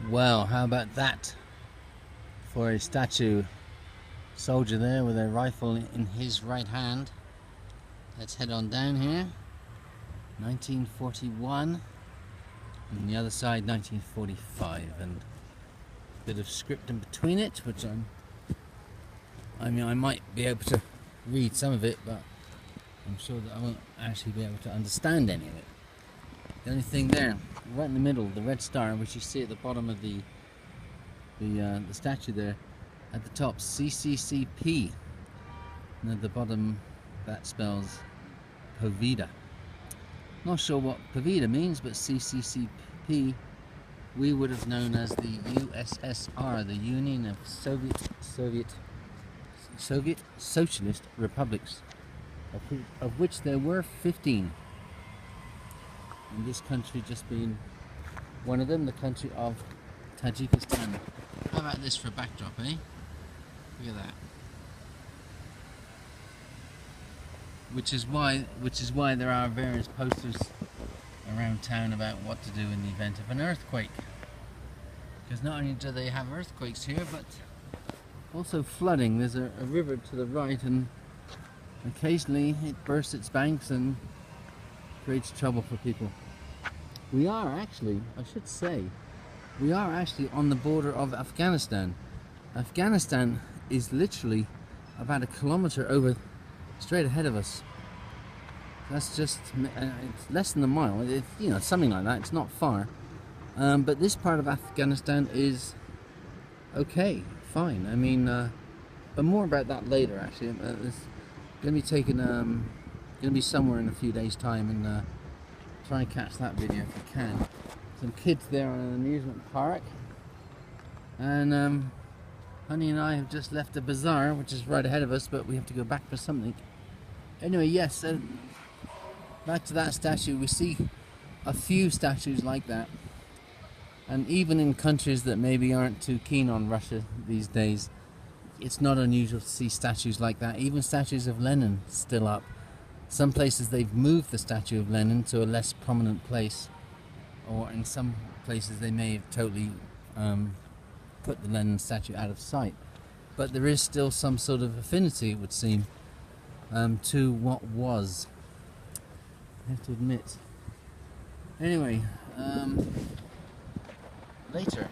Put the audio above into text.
Well, how about that for a statue? Soldier there with a rifle in his right hand. Let's head on down here. 1941. And the other side 1945, and a bit of script in between it, which I might be able to read some of it, but I'm sure that I won't actually be able to understand any of it. The only thing there, right in the middle, the red star, which you see at the bottom of the statue there, at the top, CCCP, and at the bottom that spells Poveda. Not sure what Poveda means, but CCCP we would have known as the USSR, the Union of Soviet Socialist Republics, of which there were 15. And this country just being one of them, the country of Tajikistan. How about this for a backdrop, eh? Look at that. Which is why there are various posters around town about what to do in the event of an earthquake. Because not only do they have earthquakes here, but also flooding. There's a river to the right, and occasionally it bursts its banks and creates trouble for people. We are actually, I should say, we are actually on the border of Afghanistan. Afghanistan is literally about a kilometer over, straight ahead of us. That's just, it's less than a mile. It's something like that. It's not far. But this part of Afghanistan is okay, fine. I mean, but more about that later. Actually, it's going to be taken. Going to be somewhere in a few days' time, and try and catch that video if you can. Some kids there on an amusement park, and Honey and I have just left the bazaar, which is right ahead of us, but we have to go back for something. Anyway, yes. Back to that statue. We see a few statues like that, and even in countries that maybe aren't too keen on Russia these days, it's not unusual to see statues like that. Even statues of Lenin still up. Some places they've moved the statue of Lenin to a less prominent place, or in some places they may have totally put the Lenin statue out of sight. But there is still some sort of affinity, it would seem, to what was. I have to admit. Anyway, later.